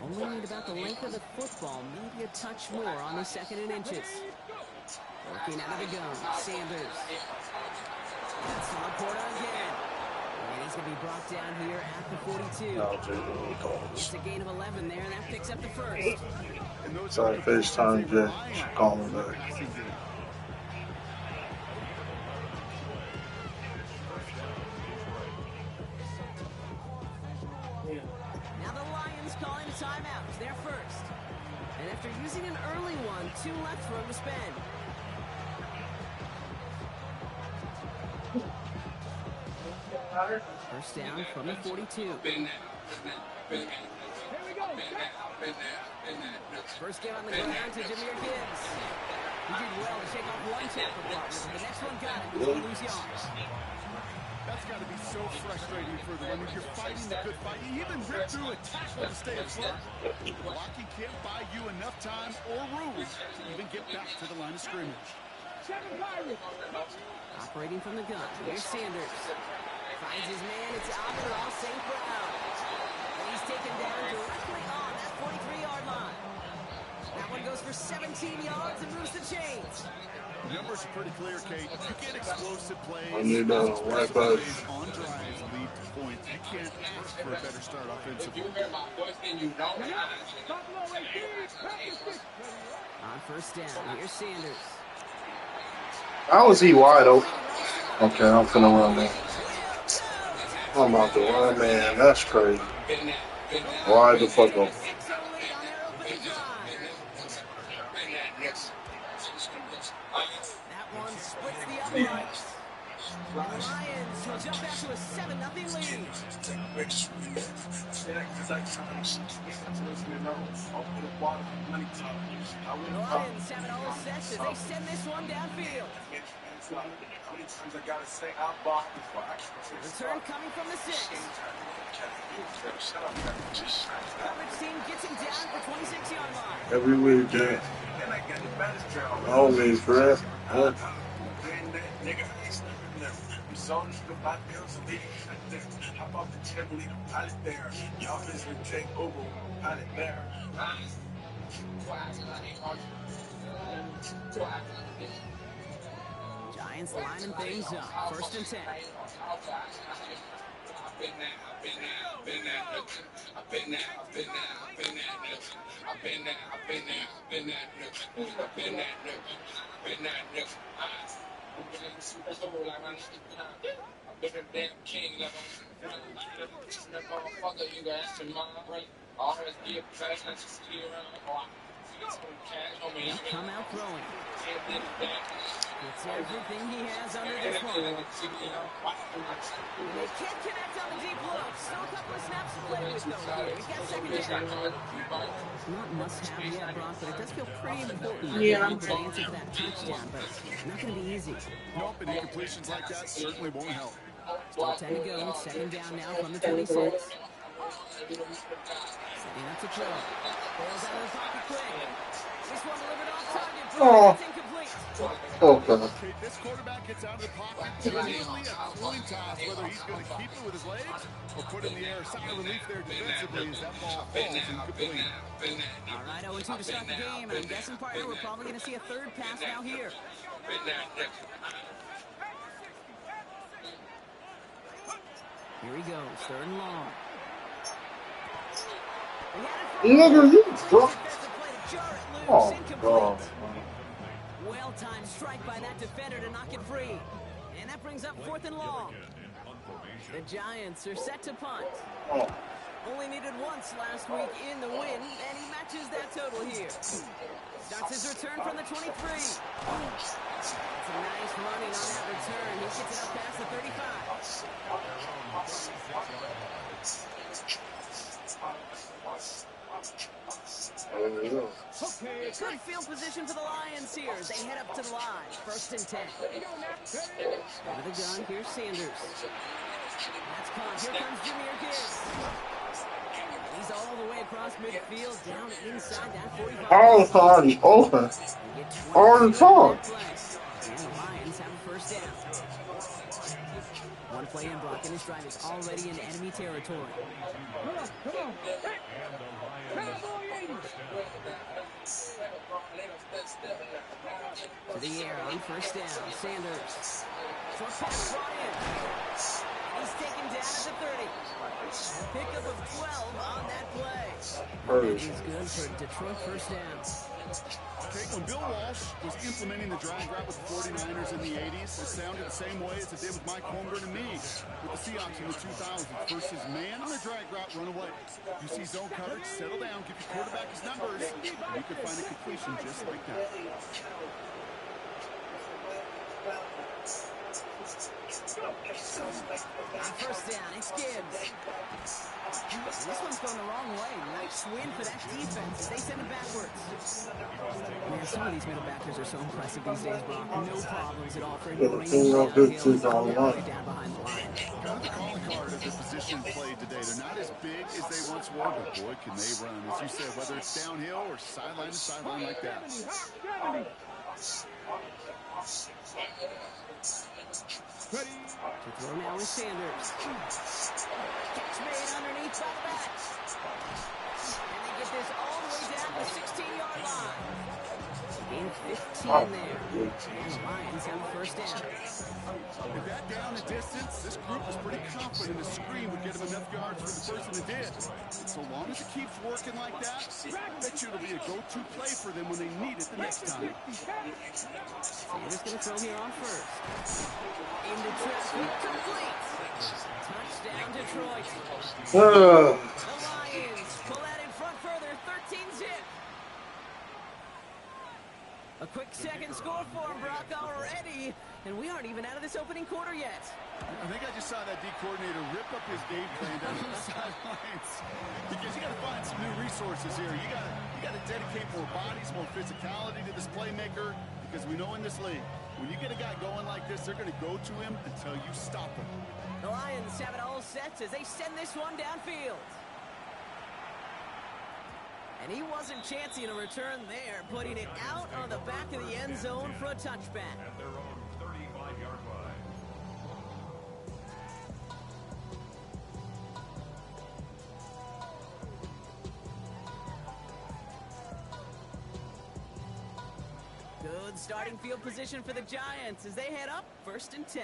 Only need about the length of the football, maybe a touch more on the 2nd and inches. Working out of the gun, Sanders. That's to Laporta again. And he's going to be brought down here at the 42. It's a gain of 11 there, and that picks up the first. Sorry, FaceTime Jay. Call me back. Now the Lions calling a timeout. It's their first. And after using an early one, 2 left for him to spend. First down from the 42. First game on the ground to Jameer Gibbs. He did well to shake off one tackle partner, but the next one got it. He's going to lose yards. That's got to be so frustrating for the when you're fighting the good fight. You even rip through a tackle to stay afloat. Blocking can't buy you enough time or room to even get back to the line of scrimmage. Operating from the gun, here's Sanders. Finds his man, it's Amon St. Brown. And he's taken down directly on that 43-yard line. That one goes for 17 yards and moves the chains. The numbers are pretty clear, Kate. You get explosive plays, I need white plays on drives lead to points. You can't ask for a better start offensively. On first down, here's Sanders. How is he wide open? Okay, I'm finna run that. I'm about to run, man. That's crazy. Wide the fuck open. That one splits the uprights. And the Lions will jump back to a 7-0 lead. The Lions have it all set as they send this one downfield. Return coming from the 6. Coverage team gets him down at the 26-yard line. Every week, yeah. Always, bruh. Giants lining things up. First and 10. Come out throwing. It's everything he has under this one. They can't connect on the deep look. Still a couple of snaps to play with, though. Here. He's got second down. Not must-have yet, Brock, but it does feel pretty important. Yeah. To answer for that touchdown, but not going to be easy. Nope, and incompletions like that certainly won't help. Still 10 to go. Second down now from the 26. Setting up to throw. Balls out of the pocket quick. This one delivered off target. It's incomplete. Okay. This quarterback gets out of the pocket. Usually a coin toss, whether he's going to keep it with his legs or put it in the air. Sign of relief there defensively as that ball falls incomplete. All right, 0-2 to start the game. I'm guessing, partner, we're probably going to see a third pass now here. Here he goes, third and long. Nigga, you drunk. Oh, God. Well-timed strike by that defender to knock it free. And that brings up fourth and long. The Giants are set to punt. Oh. Only needed once last week in the win, and he matches that total here. Starts his return from the 23. It's a nice running on that return. He gets it up past the 35. Good field position for the Lions here. They head up to the line. First and 10. Out of the gun, here's Sanders. That's caught. Here comes Jameer Gibbs. He's all the way across midfield, down inside that 45. All the time he's open. All the time. And the Lions have a first down. One play in, Brock, and his drive is already in enemy territory. To the air on first down. Sanders. Short pass brought in. He's taken down at the 30. Pickup of 12 on that play. That is good for Detroit first down. Okay, when Bill Walsh was implementing the drag route with the 49ers in the 80s, it sounded the same way as it did with Mike Holmgren and me with the Seahawks in the 2000s versus man on a drag route, run away. You see zone coverage, settle down, give your quarterback his numbers, and you can find a completion just like that. On first down, it's Gibbs. This one's going the wrong way. Nice win for that defense as they send it backwards. Man, some of these middle backers are so impressive these days, Brock. No problems at all for him to range downhill and all the way down behind the line. Kind of the calling card of the position played today. They're not as big as they once were, but boy, can they run. As you said, whether it's downhill or sideline to sideline like that. Ready to throw now is Sanders. Catch made underneath by the back. And they get this all the way down to the 16-yard line. Gain 15 there. And the Lions have a first down. With that down the distance, this group was pretty confident the screen would get him enough yards for the person that did. And so long as it keeps working like that, I bet you it'll be a go-to play for them when they need it the next time. Sanders going to throw here on first. Into traffic, complete. Touchdown, Detroit. The Lions pull that in front further, 13-zip. A quick second score for him, Brock, already. And we aren't even out of this opening quarter yet. I think I just saw that D coordinator rip up his game plan down the sidelines. Because you got to find some new resources here. You got to dedicate more bodies, more physicality to this playmaker. Because we know in this league, when you get a guy going like this, they're going to go to him until you stop him. The Lions have it all set as they send this one downfield. And he wasn't chancing a return there, putting it out on the back of the end zone for a touchback. At their own 35-yard line. Good starting field position for the Giants as they head up 1st and 10.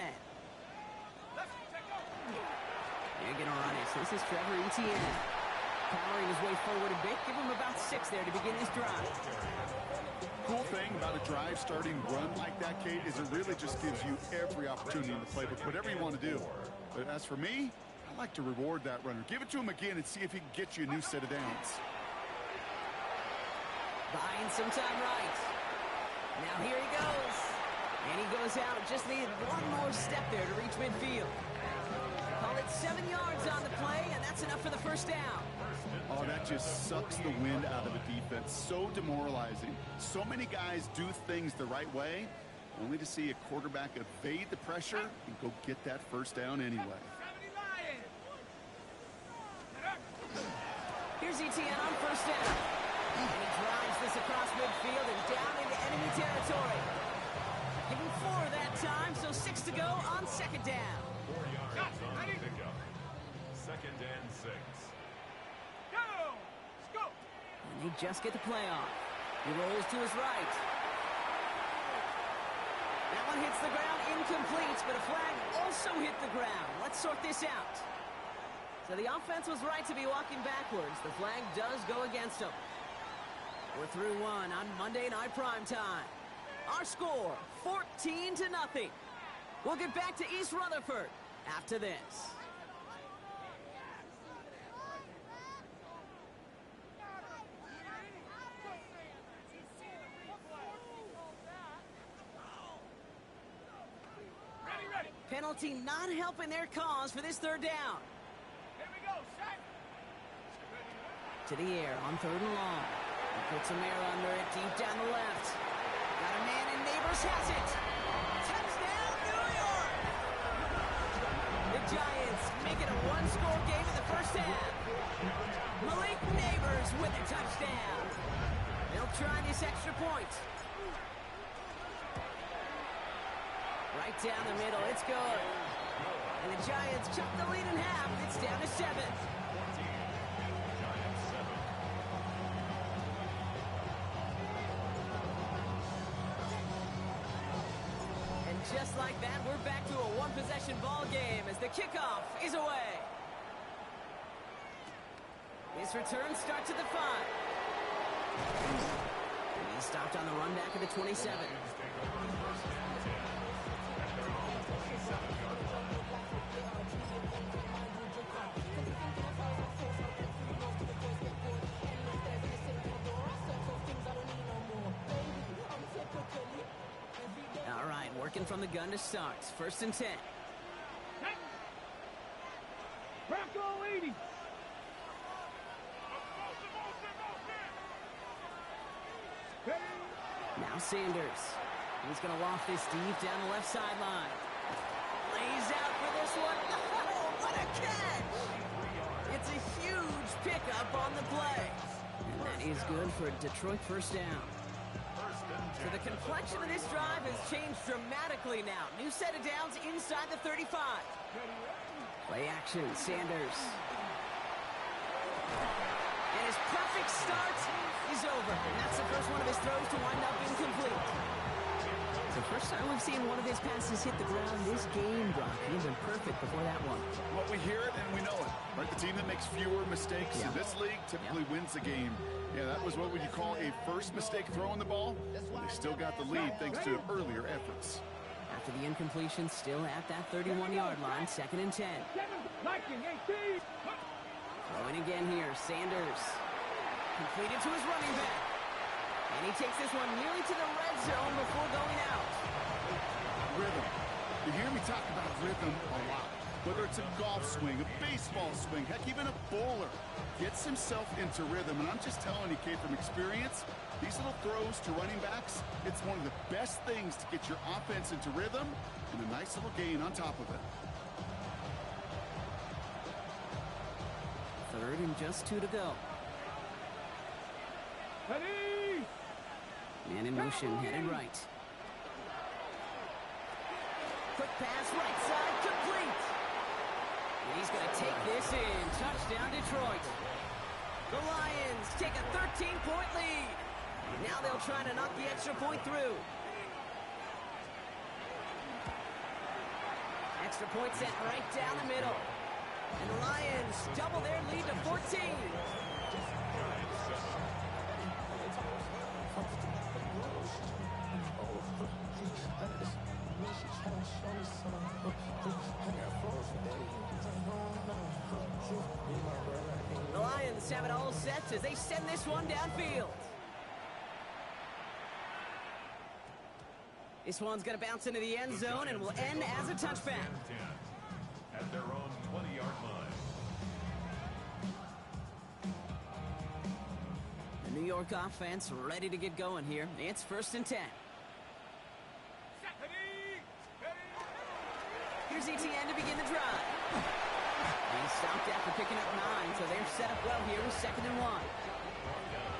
They're going to run it. So this is Trevor Etienne. Powering his way forward a bit. Give him about 6 there to begin this drive. Cool thing about a drive starting run like that, Kate, is it really just gives you every opportunity in the playbook, whatever you want to do. But as for me, I like to reward that runner. Give it to him again and see if he can get you a new set of downs. Buying some time right. Now here he goes. And he goes out. Just needed one more step there to reach midfield. Call it 7 yards on the play, and that's enough for the first down. Oh, that just sucks the wind out of a defense. So demoralizing. So many guys do things the right way, only to see a quarterback evade the pressure and go get that first down anyway. Here's Etienne on first down. And he drives this across midfield and down into enemy territory. Give him 4 that time, so 6 to go on second down. 4 yards on the pickup. 2nd and 6. And they just get the play off. He rolls to his right. That one hits the ground incomplete, but a flag also hit the ground. Let's sort this out. So the offense was right to be walking backwards. The flag does go against them. We're through one on Monday Night Primetime. Our score, 14-0. We'll get back to East Rutherford after this. Penalty not helping their cause for this third down. Here we go, set. To the air on 3rd and long. He puts a mirror under it deep down the left. Got a man and Neighbors has it. Touchdown, New York! The Giants make it a 1-score game in the first half. Malik Neighbors with a touchdown. They'll try this extra point. Right down the middle, it's good. And the Giants chop the lead in half. It's down to 7. And just like that, we're back to a one-possession ball game as the kickoff is away. This return starts at the 5. And he's stopped on the run back at the 27. All right, working from the gun to start. 1st and 10. Bronco 80. Now Sanders. He's going to loft this deep down the left sideline. Lays out for this one. Oh, what a catch! It's a huge pickup on the play. And that is good for a Detroit 1st down. So the complexion of this drive has changed dramatically now. New set of downs inside the 35. Play action, Sanders. And his perfect start is over. And that's the first one of his throws to wind up incomplete. It's the first time we've seen one of his passes hit the ground this game, Brock. He's been perfect before that one. Well, we hear it and we know it. Right? The team that makes fewer mistakes in this league typically wins the game. Yeah, that was what would you call a first mistake throwing the ball. Well, they still got the lead thanks to earlier efforts. After the incompletion, still at that 31-yard line, 2nd and 10. Throwing again here, Sanders. Completed to his running back. And he takes this one nearly to the red zone before going out. Rhythm. You hear me talk about rhythm a lot. Whether it's a golf swing, a baseball swing, heck, even a bowler. Gets himself into rhythm, and I'm just telling you, kid, from experience, these little throws to running backs, it's one of the best things to get your offense into rhythm and a nice little gain on top of it. 3rd and just 2 to go. Man in motion, headed right. Quick pass, right side, complete. And he's going to take this in. Touchdown, Detroit. The Lions take a 13-point lead. Now they'll try to knock the extra point through. Extra point sent right down the middle. And the Lions double their lead to 14. The Lions have it all set as they send this one downfield. This one's going to bounce into the end zone and will end as a touchback. At their own 20-yard line. The New York offense ready to get going here. It's 1st and 10. Here's ETN to begin the drive. He stopped after picking up 9, so they're set up well here with 2nd and 1.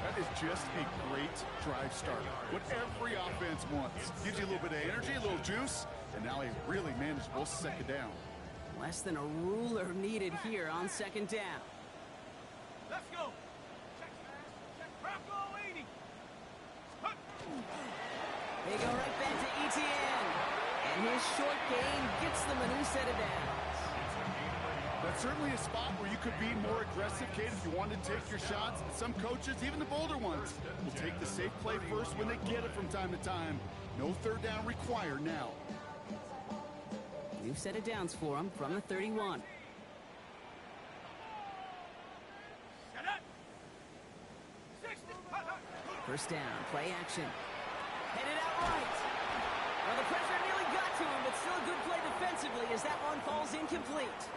That is just a great drive starter. What every offense wants. Gives you a little bit of energy, a little juice, and now a really manageable 2nd down. Less than a ruler needed here on 2nd down. Let's go. Bronco 80. They go right back to ETN. And his short gain gets them a new set of downs. That's certainly a spot where you could be more aggressive, Kate, if you wanted to take your shots. Some coaches, even the bolder ones, will take the safe play first when they get it from time to time. No 3rd down required now. New set of downs for him from the 31. First down, play action. Headed out right. Well, the pressure nearly got to him, but still a good play defensively as that one falls incomplete.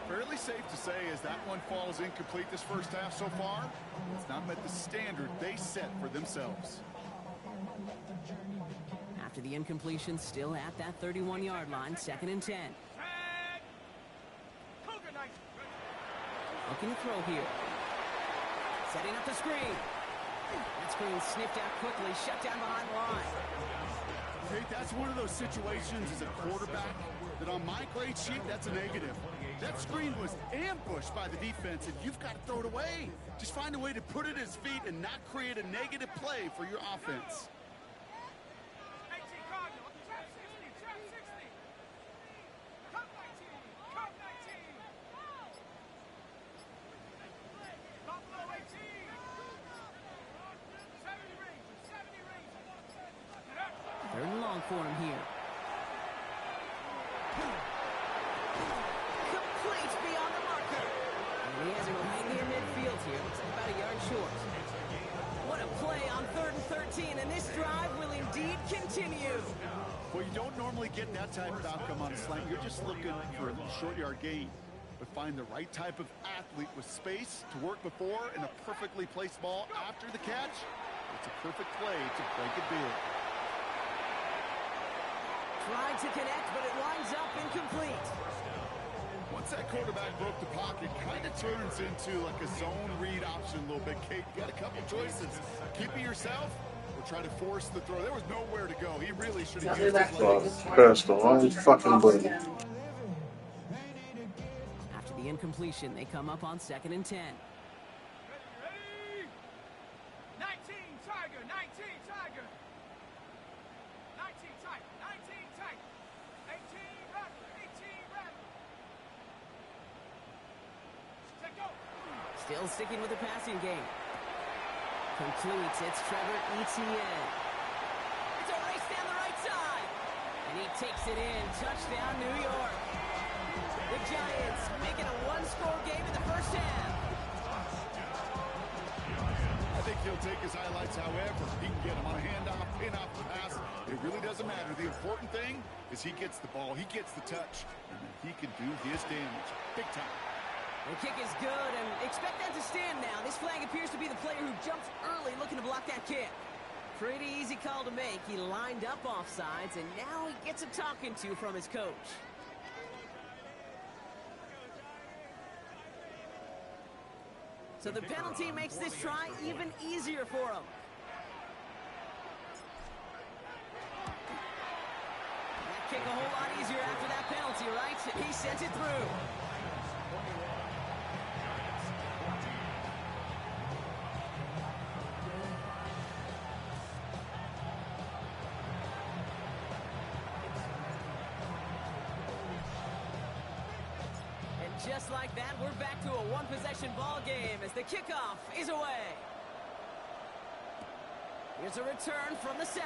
Fairly safe to say as that one falls incomplete this first half so far, it's not met the standard they set for themselves. After the incompletion, still at that 31-yard line, 2nd and 10. Looking to throw here. Setting up the screen. That screen sniffed out quickly, shut down behind the line. Kate, that's one of those situations as a quarterback that on my grade sheet, that's a negative. That screen was ambushed by the defense, and you've got to throw it away. Just find a way to put it at his feet and not create a negative play for your offense. Third and long for him here. Complete beyond the marker. And he has it right near midfield here. Looks like about a yard short. What a play on 3rd and 13, and this drive will indeed continue. Well, you don't normally get that type of outcome on a slant. You're just looking for a short yard gain. But find the right type of athlete with space to work before and a perfectly placed ball after the catch. It's a perfect play to break it big. Tried to connect, but it winds up incomplete. Once that quarterback broke the pocket, kind of turns into like a zone read option a little bit. Kate, you got a couple choices. Keep it yourself or try to force the throw. There was nowhere to go. He really should have used his legs. Pressed the wrong fucking button. After the incompletion, they come up on 2nd and 10. Ready? 19 Tiger, 19 Tiger. 19 Tiger, 19 Tiger. 18 Rattler, 18 Rattler. Set go. Still sticking with the passing game. Completes. It's Trevor Etienne. It's a race down the right side. And he takes it in. Touchdown, New York. The Giants making a one-score game in the first half. I think he'll take his highlights however he can get them on a handoff, pin-off, pass. It really doesn't matter. The important thing is he gets the ball, he gets the touch, and then he can do his damage. Big time. The kick is good, and expect that to stand now. This flag appears to be the player who jumps early looking to block that kick. Pretty easy call to make. He lined up offsides, and now he gets a talking to from his coach. So the penalty makes this try even easier for him. That kick a whole lot easier after that penalty, right? He sent it through. Just like that, we're back to a one-possession ball game as the kickoff is away. Here's a return from the 7.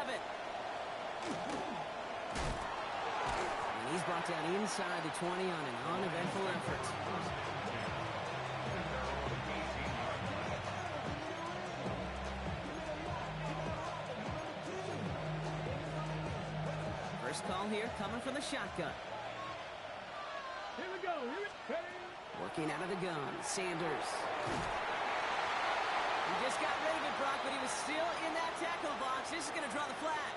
And he's brought down inside the 20 on an uneventful effort. First call here coming from the shotgun. Here we go. Here we go. Working out of the gun, Sanders. He just got rid of it, Brock, but he was still in that tackle box. This is going to draw the flag.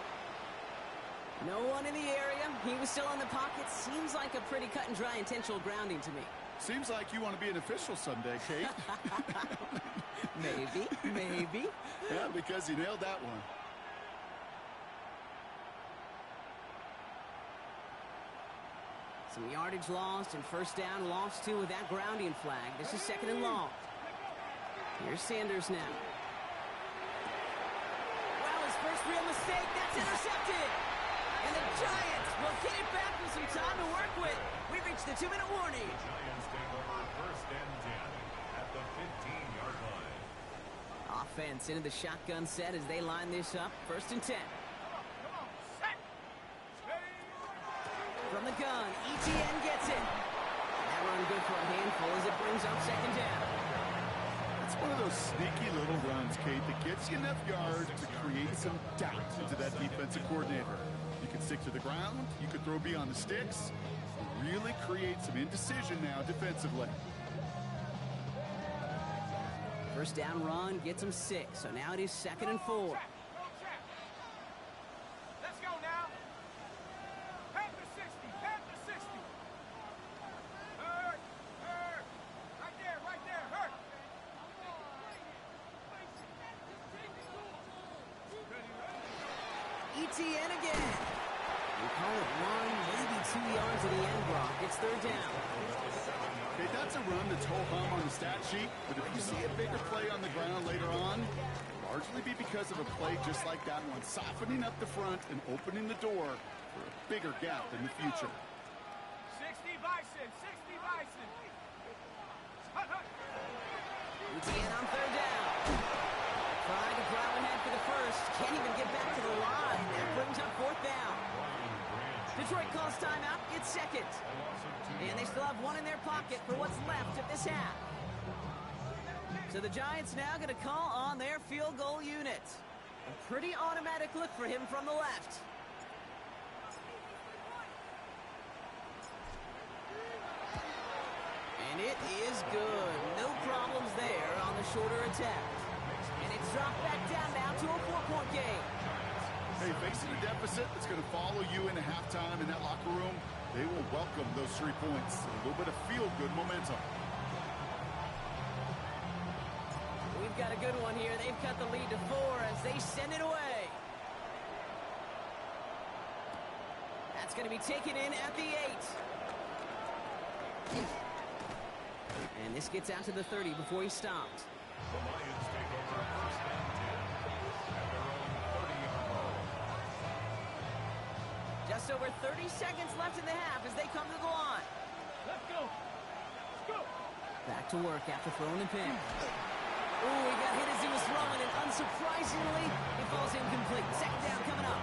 No one in the area. He was still in the pocket. Seems like a pretty cut and dry intentional grounding to me. Seems like you want to be an official someday, Kate. Maybe. Yeah, because you nailed that one. Some yardage lost and first down lost too with that grounding flag. This is 2nd and long. Here's Sanders now. Well, his first real mistake. That's intercepted. And the Giants will get it back with some time to work with. We reached the 2-minute warning. Giants take over 1st and 10 at the 15-yard line. Offense into the shotgun set as they line this up. 1st and 10. From the gun, Etienne gets it. That run good for a handful as it brings up 2nd down. It's one of those sneaky little runs, Kate, that gets you enough yards to create some doubt into that defensive coordinator. You can stick to the ground, you could throw beyond the sticks, really create some indecision now defensively. First down run gets him 6, so now it is 2nd and 4. Let's go now. Panther 60, Panther 60. Hurt. Right there, hurt. Etienne again. call it 1, maybe 2 yards at the end block. It's third down. Okay, that's a run that's ho-hum on the stat sheet, but if you see a bigger play on the ground later on, it'll largely be because of a play just like that one, softening up the front and opening the door for a bigger gap in the future. 60 Bison, 60 Bison. ETN on third down. Trying to plow ahead for the first. Can't even get back to the line. That brings up fourth down. Detroit calls timeout. It's second. And they still have one in their pocket for what's left of this half. So the Giants now going to call on their field goal unit. A pretty automatic look for him from the left. And it is good. No problems there on the shorter attempt. And it's dropped back down now to a 4-point game. Hey, facing a deficit that's going to follow you into halftime in that locker room, they will welcome those 3 points. A little bit of feel-good momentum. We've got a good one here. They've cut the lead to 4 as they send it away. That's going to be taken in at the 8. And this gets out to the 30 before he stopped. The Lions take over first and 10 at their own 30-yard line. Just over 30 seconds left in the half as they come to the line. Let's go. Let's go. Back to work after throwing the pin. Oh, he got hit as he was throwing, and unsurprisingly, it falls incomplete. Second down coming up.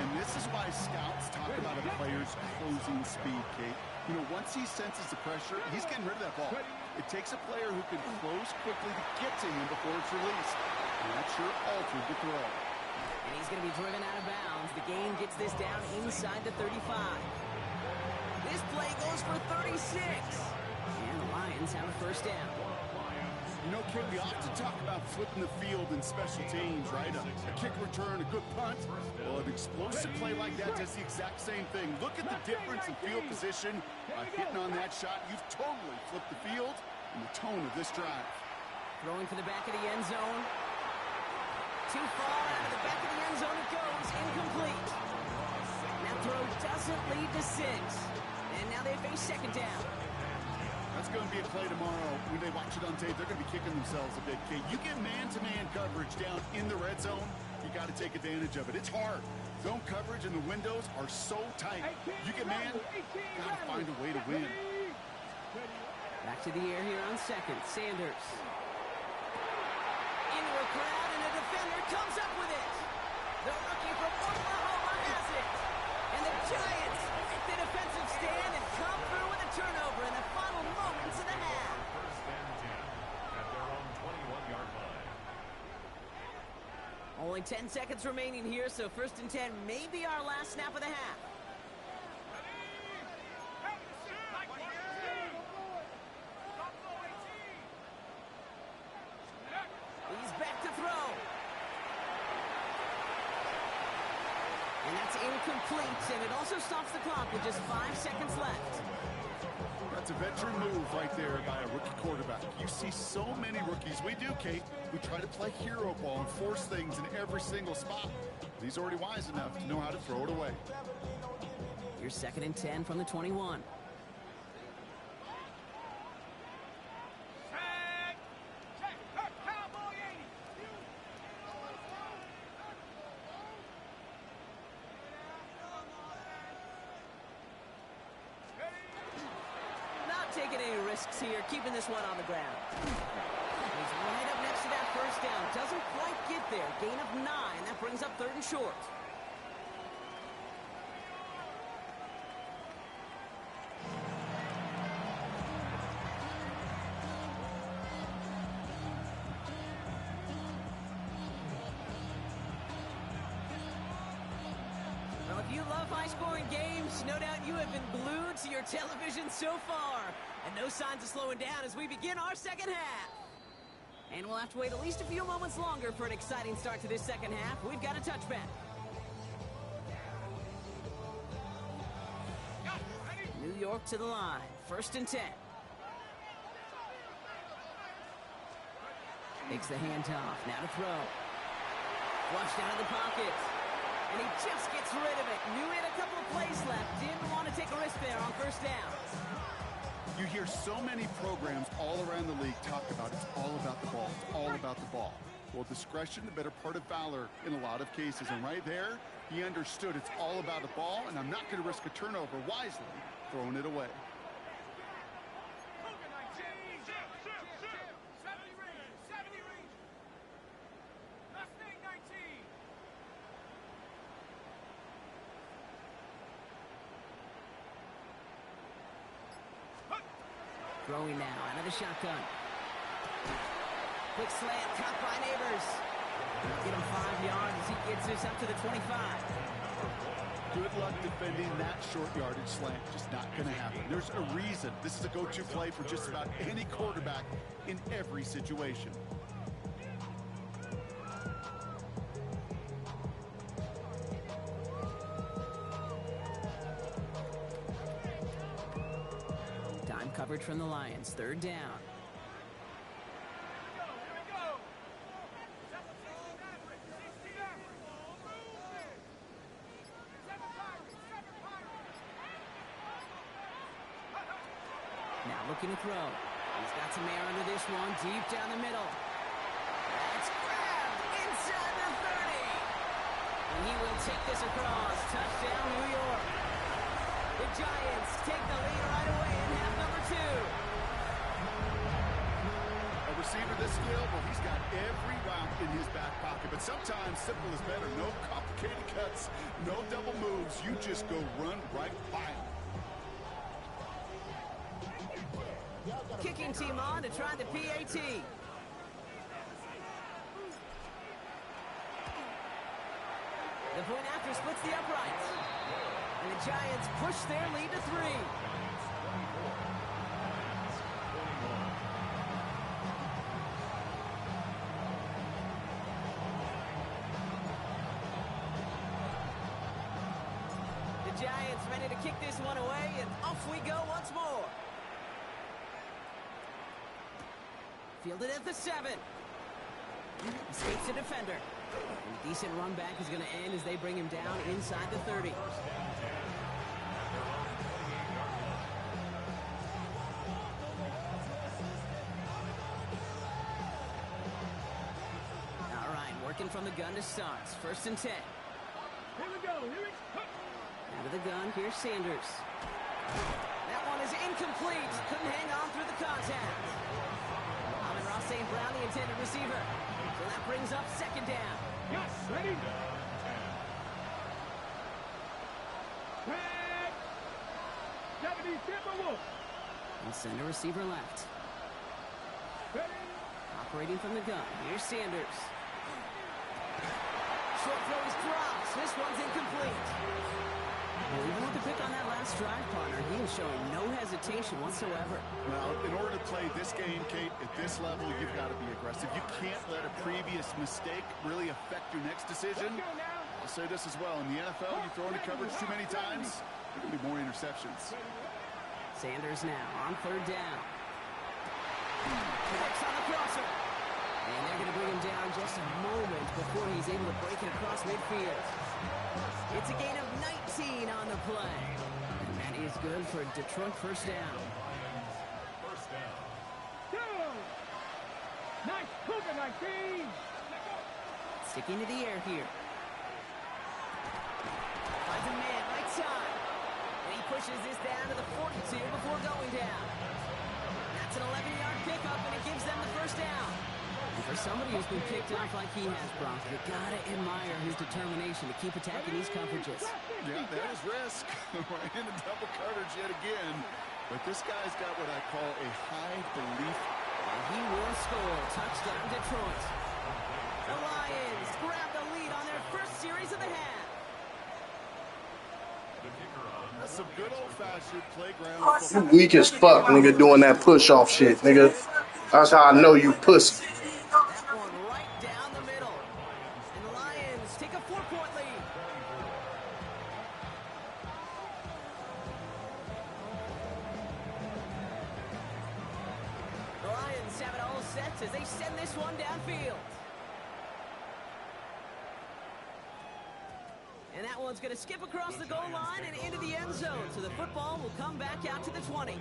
And this is why scouts talk about a player's closing speed, Kate. You know, once he senses the pressure, he's getting rid of that ball. It takes a player who can close quickly to get to him before it's released. And that sure altered the throw. And he's going to be driven out of bounds. The gain gets this down inside the 35. This play goes for 36. And the Lions have a first down. You know, Kate, we often talk about flipping the field in special teams, right? A kick return, a good punt. Well, an explosive play like that does the exact same thing. Look at the difference in field position. By hitting on that shot, you've totally flipped the field and the tone of this drive. Throwing for the back of the end zone. Too far out of the back of the end zone it goes. Incomplete. That throw doesn't lead to 6. And now they face second down. That's going to be a play tomorrow. When they watch it on tape, they're going to be kicking themselves a bit, Kate. You get man-to-man coverage down in the red zone, you got to take advantage of it. It's hard. Zone coverage and the windows are so tight. You get man, got to find a way to win. Back to the air here on second. Sanders. Into a crowd, and a defender comes up with it. The rookie from Oklahoma has it. And the Giants make the defensive stand and come through with a turnover in the final moments of the half. First and 10 at their own 21-yard line. Only 10 seconds remaining here, so first and 10 may be our last snap of the half. He's back to throw. And that's incomplete, and it also stops the clock with just 5 seconds left. That's a veteran move right there by a rookie quarterback. You see so many rookies, we do, Kate, who try to play hero ball and force things in every single spot. He's already wise enough to know how to throw it away. Here's second and 10 from the 21. Cowboy 80. Not taking any risks here, keeping this one on the ground. He's right up next to that first down. Doesn't quite get there. Gain of 9. That brings up third and short. Well, if you love high-scoring games, no doubt you have been glued to your television so far. And no signs of slowing down as we begin our second half. And we'll have to wait at least a few moments longer for an exciting start to this second half. We've got a touchback. New York to the line. First and 10. Takes the handoff. Now to throw. Flushed out of the pocket. And he just gets rid of it. Knew he had a couple of plays left. Didn't want to take a risk there on first down. You hear so many programs all around the league talk about it's all about the ball. It's all about the ball. Well, discretion, the better part of valor in a lot of cases. And right there, he understood it's all about the ball, and I'm not going to risk a turnover wisely, throwing it away. 70 range. Mustang 19. Throwing now out of the shotgun. Quick slant, caught by Neighbors. Get him 5 yards as he gets this up to the 25. Good luck defending that short yardage slant. Just not going to happen. There's a reason. This is a go-to play for just about any quarterback in every situation. Time coverage from the Lions. Third down. Here we go. 7 Pirates. Now looking to throw. He's got some air under this one. Deep down the middle. That's grabbed inside the 30. And he will take this across. Touchdown, New York. The Giants take the lead right away in half number 2. A receiver this skilled, well, he's got every route in his back pocket. But sometimes simple is better. No complicated cuts, no double moves. You just go run right by him. Kicking team on to try the PAT. The point after splits the uprights. And the Giants push their lead to 3. The Giants ready to kick this one away, and off we go once more. Fielded at the 7. Escapes the defender. And a decent run back is going to end as they bring him down inside the 30. All right, working from the gun to start. 1st and 10. Here we go. Out of the gun, here's Sanders. That one is incomplete. Couldn't hang on through the contact. Ross St. Brown, the intended receiver. So that brings up 2nd down. Yes, ready. Tag. Japanese Timberwolf. And center receiver left. Ready. Operating from the gun. Here's Sanders. Short throw is dropped. This one's incomplete. Well, even with the pick on that last drive, partner, he is showing no hesitation whatsoever. Well, in order to play this game, Kate, at this level, you've got to be aggressive. You can't let a previous mistake really affect your next decision. I'll say this as well. In the NFL, you throw into coverage too many times, there will be more interceptions. Sanders now on 3rd down. Connects on the crosser. And they're going to bring him down just a moment before he's able to break it across midfield. It's a gain of 19 on the play. And that is good for Detroit 1st down. Nice Cougar 19. Sticking to the air here. Finds a man right side. And he pushes this down to the 42 before going down. That's an 11-yard pickup, and it gives them the 1st down. And for somebody who's been picked off like he has, Brock, you gotta admire his determination to keep attacking these coverages. Yeah, that is risk. We're into double coverage yet again. But this guy's got what I call a high belief. And he will score. Touchdown, Detroit. The Lions grab the lead on their 1st series of the half. That's some good old-fashioned playground football. You weak as fuck, nigga, doing that push-off shit, nigga. That's how I know you pussy. That one right down the middle. And the Lions take a 4-point lead. The Lions have it all set as they send this one downfield. one's going to skip across the goal line and into the end zone, so the football will come back out to the 20.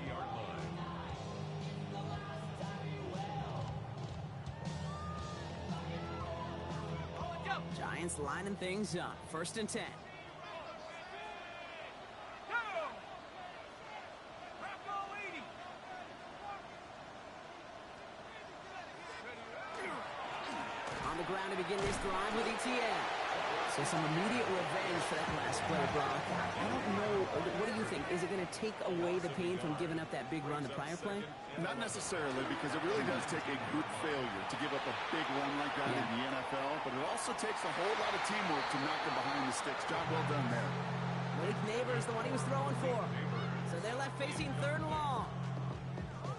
Giants lining things up. 1st and 10. On the ground to begin this drive with ETN. So some immediate revenge for that last play, Brock. I don't know. What do you think? Is it going to take away the pain from giving up that big run the prior play? Not necessarily, because it really does take a group failure to give up a big run like that in the NFL, but it also takes a whole lot of teamwork to knock them behind the sticks. Job well done there. Blake Neighbors, the one he was throwing for. So they're left facing 3rd and long.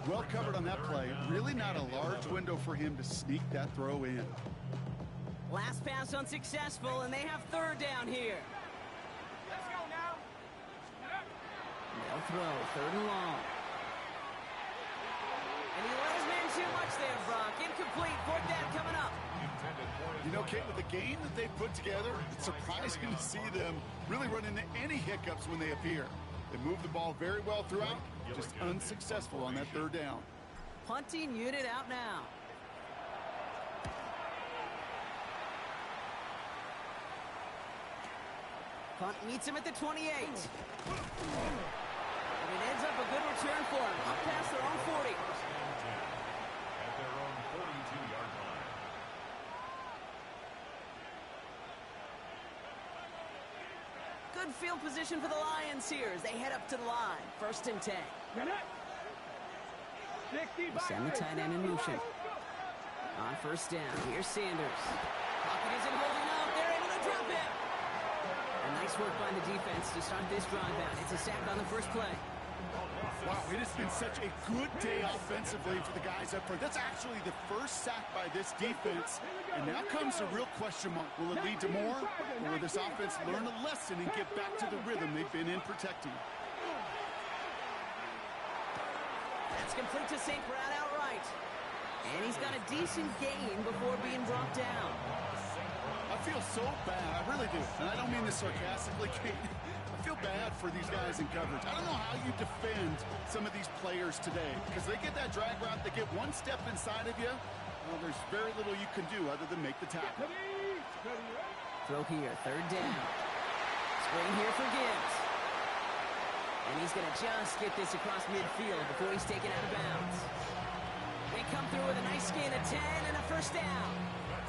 Well covered on that play. Really not a large window for him to sneak that throw in. Last pass unsuccessful, and they have 3rd down here. Let's go now. They'll throw 3rd and long. And he let his man too much there, Brock. Incomplete. 4th down coming up. You know, Kate, with the game that they've put together, it's surprising to see them really run into any hiccups when they appear. They move the ball very well throughout, just unsuccessful on that 3rd down. Punting unit out now. Punt meets him at the 28. And it ends up a good return for him. Up past their own 40. At their own 42-yard line. Good field position for the Lions here as they head up to the line. 1st and 10. Send the tight end in motion. On 1st down, here's Sanders. Pocket isn't holding up. They're able to drop him. And nice work by the defense to start this drive out. It's a sack on the 1st play. Wow, it has been such a good day offensively for the guys up front. That's actually the 1st sack by this defense. And now comes the real question mark. Will it lead to more? Or will this offense learn a lesson and get back to the rhythm they've been in protecting? That's complete to St. Brown outright. And he's got a decent gain before being brought down. I feel so bad. I really do. And I don't mean this sarcastically, Kate. I feel bad for these guys in coverage. I don't know how you defend some of these players today, because they get that drag route, they get one step inside of you. Well, there's very little you can do other than make the tackle. Throw here, 3rd down. Screen here for Gibbs. And he's going to just get this across midfield before he's taken out of bounds. They come through with a nice gain of 10 and a 1st down.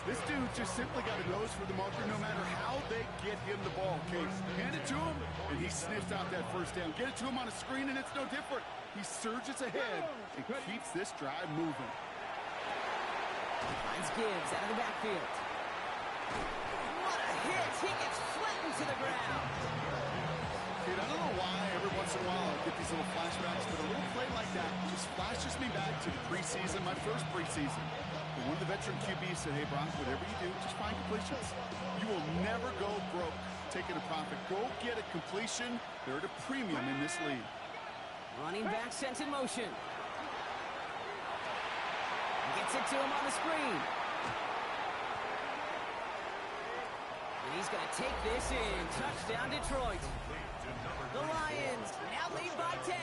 This dude just simply got a nose for the marker no matter how they get him the ball, Kate. Hand it to him, and he sniffs out that 1st down. Get it to him on a screen, and it's no different. He surges ahead and keeps this drive moving. Finds Gibbs out of the backfield. What a hit! He gets flattened to the ground. Dude, I don't know why every once in a while I get these little flashbacks, but a little play like that just flashes me back to the preseason, my first preseason. And one of the veteran QBs said, hey, Brock, whatever you do, just find completions. You will never go broke taking a profit. Go get a completion. They're at a premium in this league. Running back sent in motion. Gets it to him on the screen. And he's going to take this in. Touchdown, Detroit. The Lions now lead by 10.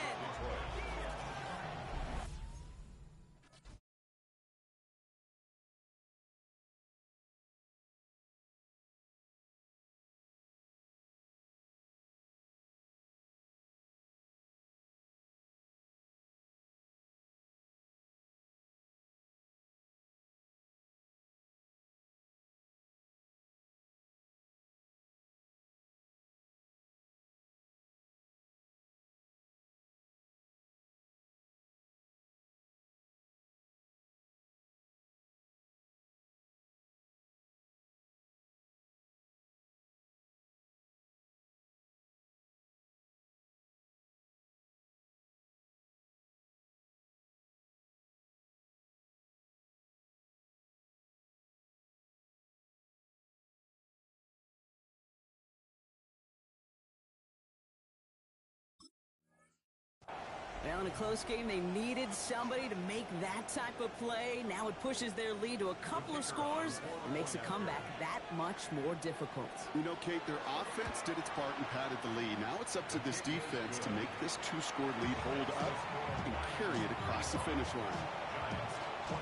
Well, in a close game, they needed somebody to make that type of play. Now it pushes their lead to a couple of scores and makes a comeback that much more difficult. You know, Kate, their offense did its part and padded the lead. Now it's up to this defense to make this two-score lead hold up and carry it across the finish line. Giants 24.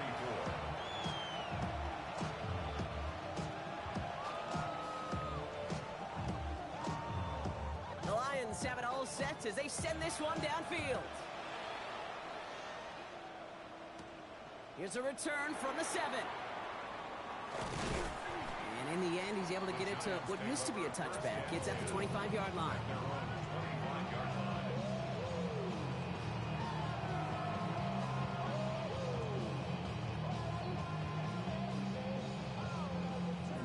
The Lions have it all set as they send this one downfield. Here's a return from the 7. And in the end, he's able to get it to what used to be a touchback. It's at the 25-yard line.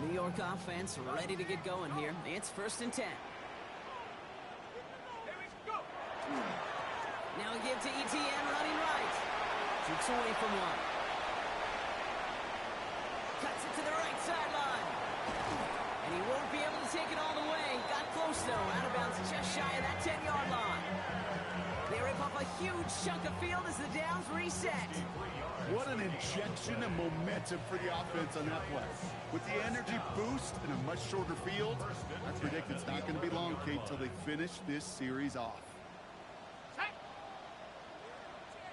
The New York offense ready to get going here. It's 1st and 10. Here we go. Now a give to ETN running right. Shoots away from one. Cuts it to the right sideline. And he won't be able to take it all the way. Got close, though. Out of bounds just shy of that 10-yard line. They rip up a huge chunk of field as the downs reset. What an injection of momentum for the offense on that play. With the energy boost and a much shorter field, I predict it's not going to be long, Kate, till they finish this series off. Take.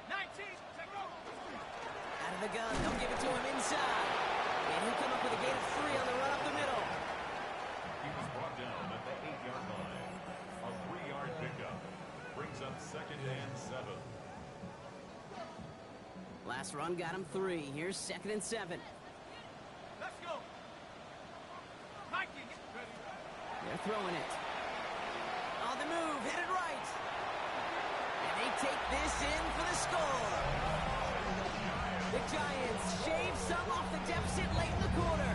19. Take over. Out of the gun. They'll give it to him inside. And he'll come up with a gain of 3 on the run up the middle. He was brought down at the 8-yard line. A 3-yard pickup brings up 2nd and 7. Last run got him 3. Here's 2nd and 7. Let's go. Mikey. They're throwing it. On the move, headed right. And they take this in for the score. The Giants shave some off the deficit late in the quarter.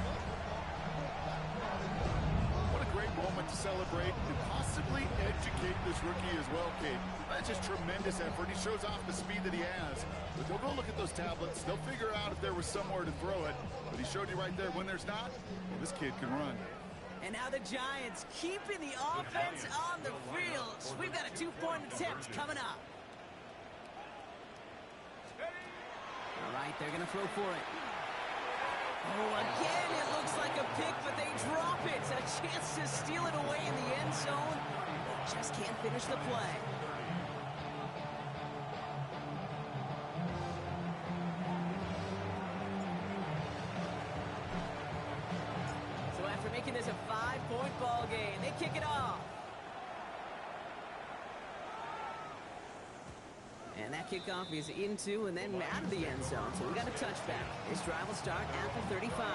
What a great moment to celebrate and possibly educate this rookie as well, Kate. That's just tremendous effort. He shows off the speed that he has. But they'll go look at those tablets. They'll figure out if there was somewhere to throw it. But he showed you right there when there's not, well, this kid can run. And now the Giants keeping the offense on the field. We've got a 2-point attempt coming up. All right, they're going to throw for it. Oh, again, it looks like a pick, but they drop it. A chance to steal it away in the end zone. They just can't finish the play. So after making this a 5-point ball game, they kick it off. And that kickoff is into and then out of the end zone. So we got a touchback. This drive will start at the 35.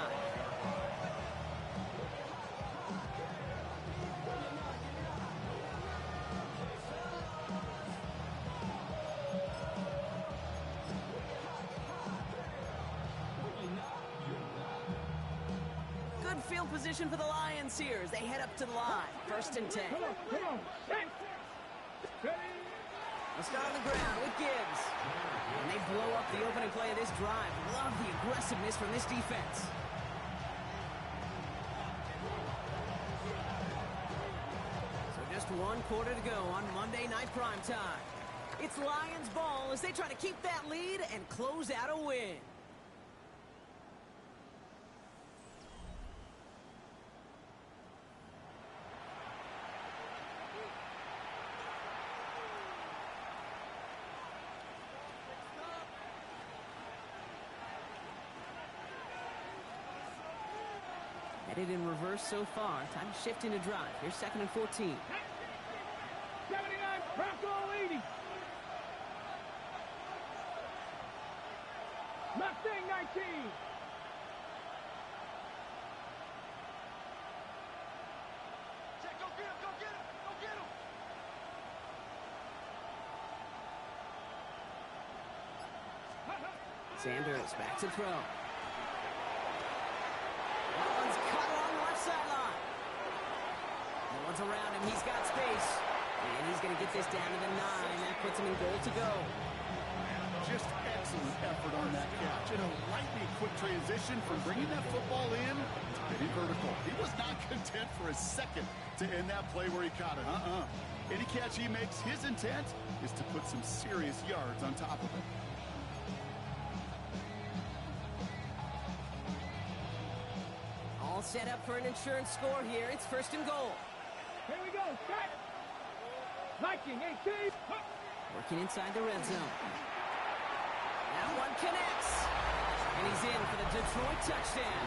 Good field position for the Lions here as they head up to the line. 1st and 10. Come on. Ready. Let's start on the ground with Gibbs. And they blow up the opening play of this drive. Love the aggressiveness from this defense. So just 1 quarter to go on Monday Night Primetime. It's Lions ball as they try to keep that lead and close out a win. Headed in reverse so far. Time to shift into drive. Here's 2nd and 14. 79, Bronco 80. Mustang 19. Check, go get him, go get him, go get him. Sanders back to throw. That one's cut along the left sideline. No one's around him. He's got space. And he's going to get this down to the 9. That puts him in goal to go. Just excellent effort on that catch. And a lightning quick transition from bringing that football in to getting vertical. He was not content for a second to end that play where he caught it. Any catch he makes, his intent is to put some serious yards on top of it. All set up for an insurance score here. It's first and goal. Here we go. Set. Viking 18. Working inside the red zone. That one connects. And he's in for the Detroit touchdown.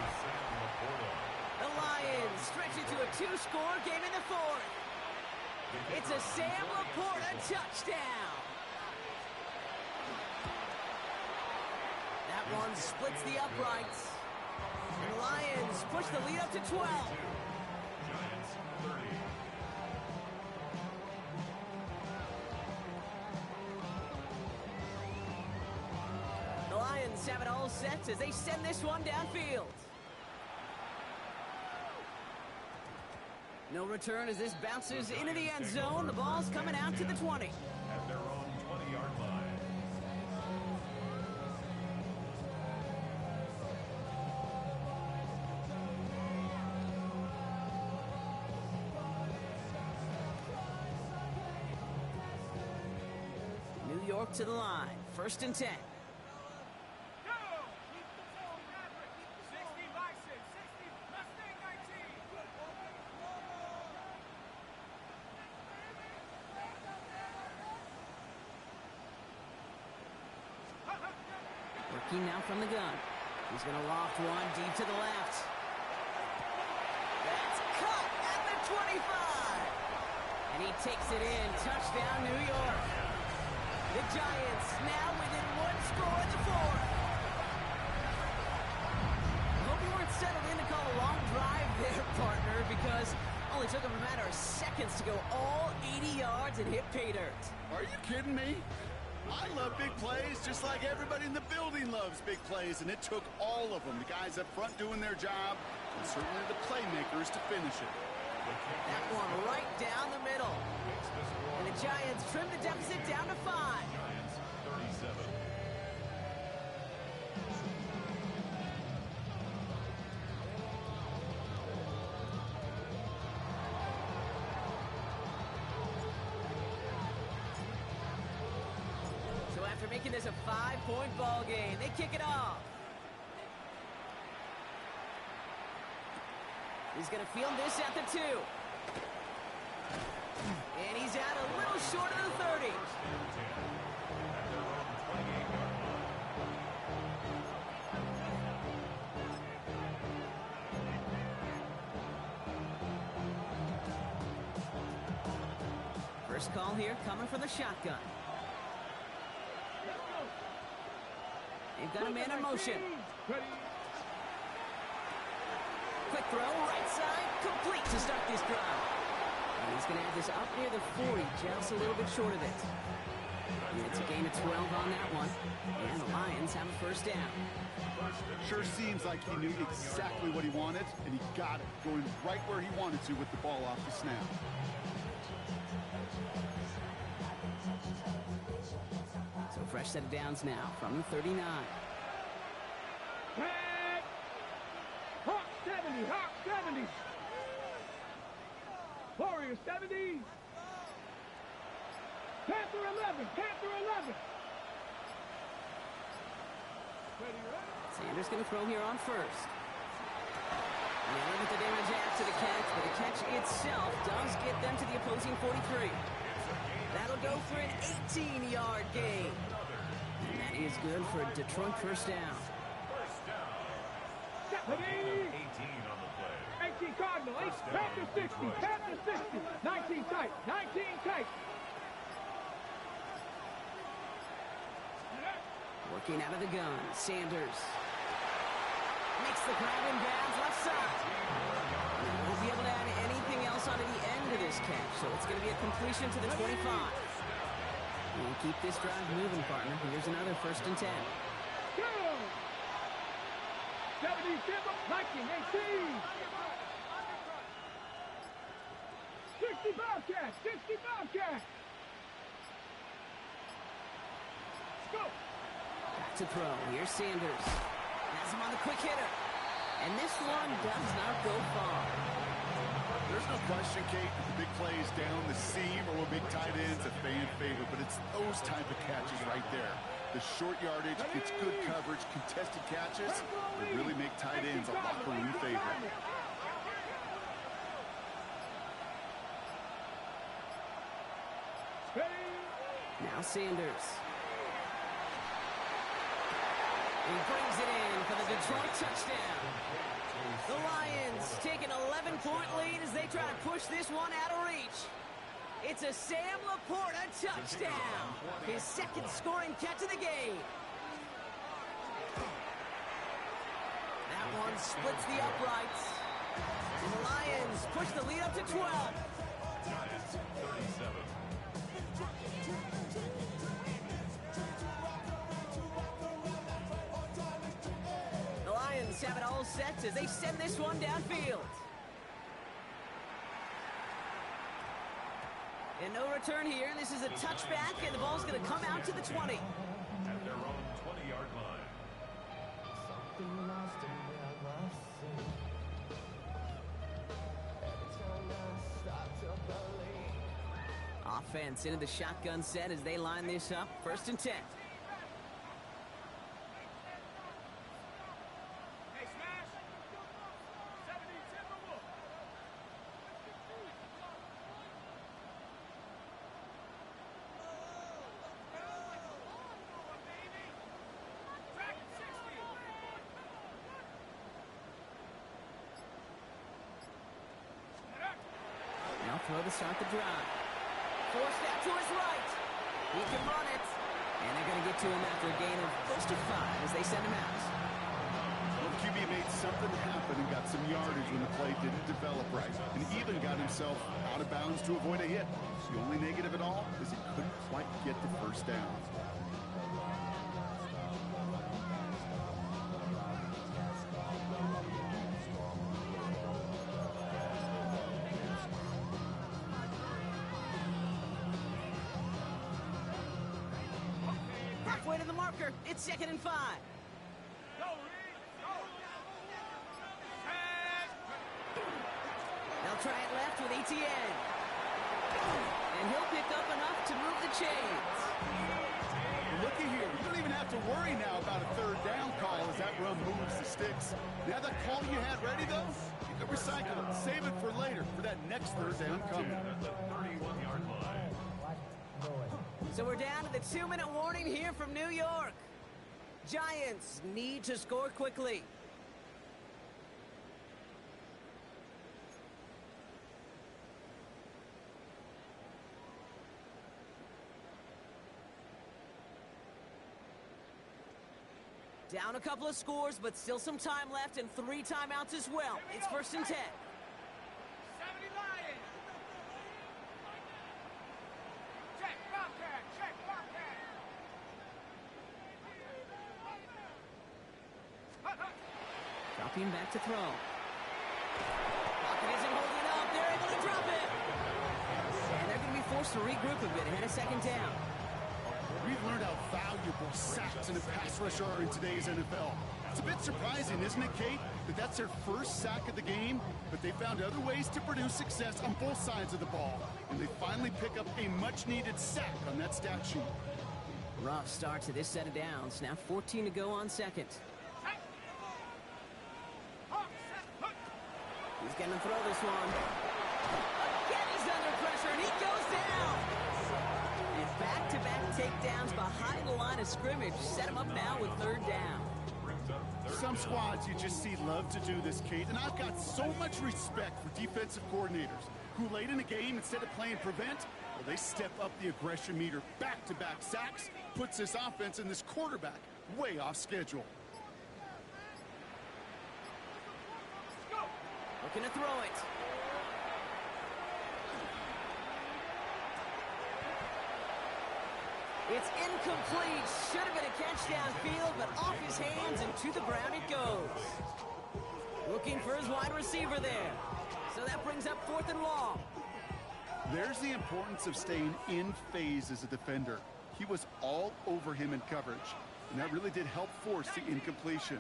The Lions stretch it to a 2-score game in the fourth. It's a Sam Laporta touchdown. That one splits the uprights. And the Lions push the lead up to 12. Giants 30. The Lions have it all set as they send this one downfield. No return as this bounces into the end zone. The ball's coming out to the 20. At their own 20-yard line. New York to the line. First and 10. Go. 60 Bison. 60 Mustang 19. Working now from the gun. He's going to loft one deep to the left. That's cut at the 25. And he takes it in. Touchdown, New York. The Giants now within 1 score in the fourth. I hope you weren't settled in to call a long drive there, partner, because it only took him a matter of seconds to go all 80 yards and hit pay dirt. Are you kidding me? I love big plays just like everybody in the building loves big plays, and it took all of them, the guys up front doing their job, and certainly the playmakers to finish it. That one right down the middle. And the Giants trim the deficit down to 5. Giants 37. So after making this a 5-point ball game, they kick it off. He's going to field this at the 2. And he's out a little short of the 30. First call here coming from the shotgun. They've got a man in motion. Quick throw, right side, complete to start this drive. And he's going to have this up near the 40, just a little bit short of it. And it's a gain of 12 on that one. And the Lions have a first down. Sure seems like he knew exactly what he wanted, and he got it, going right where he wanted to with the ball off the snap. So fresh set of downs now from the 39. Tag. Hawk 70. Hawk 70. Warrior 70. Panther 11. Panther 11. Ready, ready. Sanders going to throw here on first. And they limit the damage after the catch, but the catch itself does get them to the opposing 43. That'll go for an 18-yard gain. And that is good for a Detroit first down. 70. 18 on the play. 18 Cardinal. 8 Panther 60. Panther 60. 19 tight. 19 tight. Working out of the gun, Sanders makes the grab and bounds left side. And won't be able to add anything else onto the end of this catch, so it's going to be a completion to the 25. And keep this drive moving, partner. Here's another first and 10. Go. 70 Simba. Viking 18. 60 Bobcat. 60 Bobcat. Let's go. Back to throw. Here's Sanders. Has him on the quick hitter. And this one does not go far. There's no question, Kate, that the big plays down the seam or big tight ends a fan favorite, but it's those type of catches right there. The short yardage, gets good coverage, contested catches that really make tight ends a locker room favorite. Now Sanders. He brings it in for the Detroit touchdown. The Lions take an 11-point lead as they try to push this one out of reach. It's a Sam Laporta touchdown. His second scoring catch of the game. That one splits the uprights. And the Lions push the lead up to 12. Giants 37. The Lions have it all set as they send this one downfield. And no return here. This is a touchback, and the ball's going to come out to the 20. At their own 20-yard line. Offense into the shotgun set as they line this up. 1st and 10. Hey, smash. 70 Timberwolves. Track 60. Now throw to start the drive. Forced out to his right. He can run it. And they're going to get to him after a gain of close to 5 as they send him out. Well, QB made something happen and got some yardage when the play didn't develop right, and even got himself out of bounds to avoid a hit. The only negative at all is he couldn't quite get the first down. Halfway to the marker. It's 2nd and 5. Go, Reed. Go. Pass. They'll try it left with ETN. And he'll pick up enough to move the chains. Looky here, you don't even have to worry now about a 3rd down call as that run moves the sticks. Now that call you had ready, though, you can recycle it. Save it for later for that next 3rd down coming. At the 31-yard line. So we're down to the 2-minute warning here from New York. Giants need to score quickly. Down a couple of scores, but still some time left and 3 timeouts as well. It's 1st and 10. 70 Lions. Check, Bobcat. Check, Bobcat. Dropping back to throw. Pocket isn't holding up. They're able to drop it. And they're going to be forced to regroup a bit ahead of 2nd down. We've learned how valuable sacks and a pass rush are in today's NFL. It's a bit surprising, isn't it, Kate, that that's their first sack of the game, but they found other ways to produce success on both sides of the ball, and they finally pick up a much-needed sack on that stat sheet. Rough start to this set of downs. Now 14 to go on 2nd. He's going to throw this one. Again, he's under pressure, and he goes down. And back-to-back takedowns behind the line of scrimmage set him up now with 3rd down. Some squads you just see love to do this, Kate, and I've got so much respect for defensive coordinators who late in a game, instead of playing prevent, well, they step up the aggression meter. Back-to-back sacks puts this offense and this quarterback way off schedule. Looking to throw it. It's incomplete. Should have been a catch downfield, but off his hands and to the ground it goes. Looking for his wide receiver there. So that brings up 4th and long. There's the importance of staying in phase as a defender. He was all over him in coverage, and that really did help force the incompletion.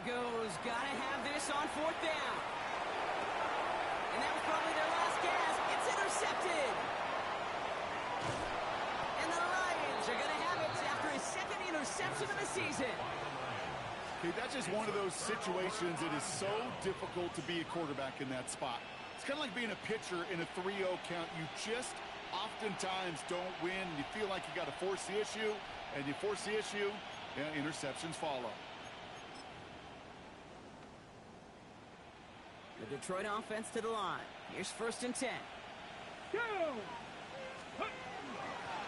goes. Gotta have this on 4th down. And that was probably their last gasp. It's intercepted. And the Lions are going to have it after his 2nd interception of the season. Okay, that's just one of those situations that is so difficult to be a quarterback in that spot. It's kind of like being a pitcher in a 3-0 count. You just oftentimes don't win. You feel like you got to force the issue, and you force the issue, interceptions follow. The Detroit offense to the line. Here's 1st and 10.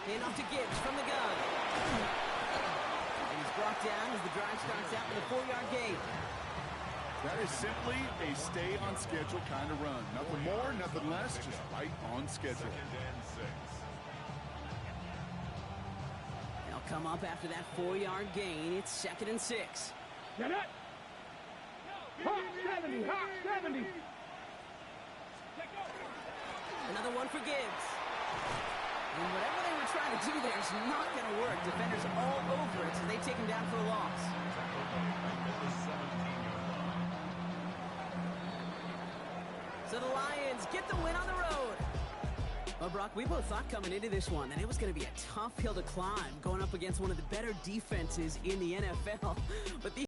Hand off to Gibbs from the gun. And he's brought down as the drive starts out with a 4-yard gain. That is simply a stay-on-schedule kind of run. Nothing more, nothing less, just right on schedule. 2nd and 6. They'll come up after that 4-yard gain. It's 2nd and 6. Get it! Hot 70, hot 70. Another one for Gibbs. And whatever they were trying to do there is not going to work. Defenders all over it, so they take him down for a loss. So the Lions get the win on the road. Well, Brock, we both thought coming into this one that it was going to be a tough hill to climb, going up against one of the better defenses in the NFL. But